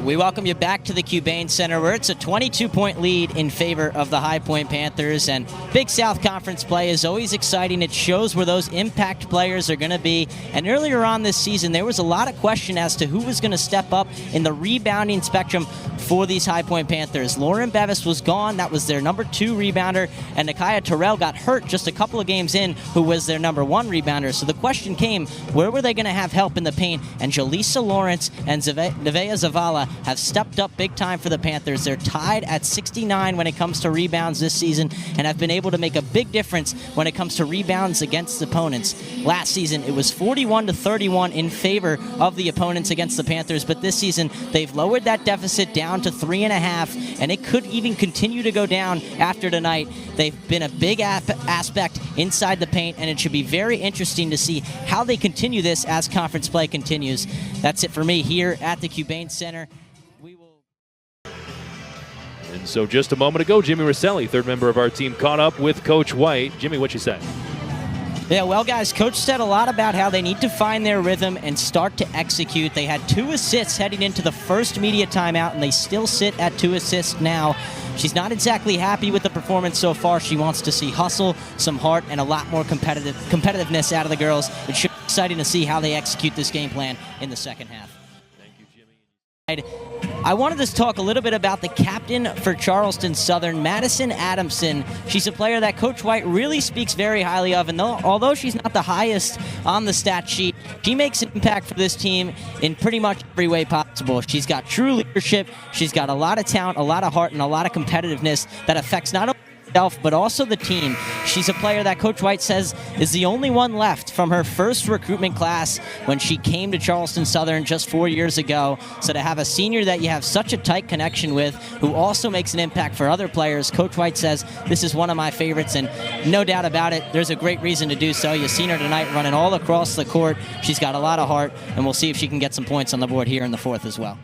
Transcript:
We welcome you back to the Cubane Center, where it's a 22-point lead in favor of the High Point Panthers. And Big South Conference play is always exciting. It shows where those impact players are going to be. And earlier on this season, there was a lot of question as to who was going to step up in the rebounding spectrum for these High Point Panthers. Lauren Bevis was gone. That was their number 2 rebounder. And Nakia Terrell got hurt just a couple of games in, who was their number 1 rebounder. So the question came, where were they going to have help in the paint? And Jaleesa Lawrence and Nevaeh Zavala have stepped up big time for the Panthers. They're tied at 69 when it comes to rebounds this season and have been able to make a big difference when it comes to rebounds against opponents. Last season, it was 41-31 in favor of the opponents against the Panthers, but this season, they've lowered that deficit down to 3.5, and it could even continue to go down after tonight. They've been a big aspect inside the paint, and it should be very interesting to see how they continue this as conference play continues. That's it for me here at the Cubane Center. And so just a moment ago, Jimmy Rosselli, third member of our team, caught up with Coach White. Jimmy, what you say? Yeah, well, guys, Coach said a lot about how they need to find their rhythm and start to execute. They had 2 assists heading into the first media timeout, and they still sit at 2 assists now. She's not exactly happy with the performance so far. She wants to see hustle, some heart, and a lot more competitiveness out of the girls. It should be exciting to see how they execute this game plan in the second half. Thank you, Jimmy. I wanted to talk a little bit about the captain for Charleston Southern, Madison Adamson. She's a player that Coach White really speaks very highly of, and although she's not the highest on the stat sheet, she makes an impact for this team in pretty much every way possible. She's got true leadership, she's got a lot of talent, a lot of heart, and a lot of competitiveness that affects not only herself, but also the team. She's a player that Coach White says is the only one left from her first recruitment class when she came to Charleston Southern just 4 years ago. So to have a senior that you have such a tight connection with, who also makes an impact for other players, Coach White says this is one of my favorites, and no doubt about it, there's a great reason to do so. You've seen her tonight running all across the court. She's got a lot of heart, and we'll see if she can get some points on the board here in the fourth as well.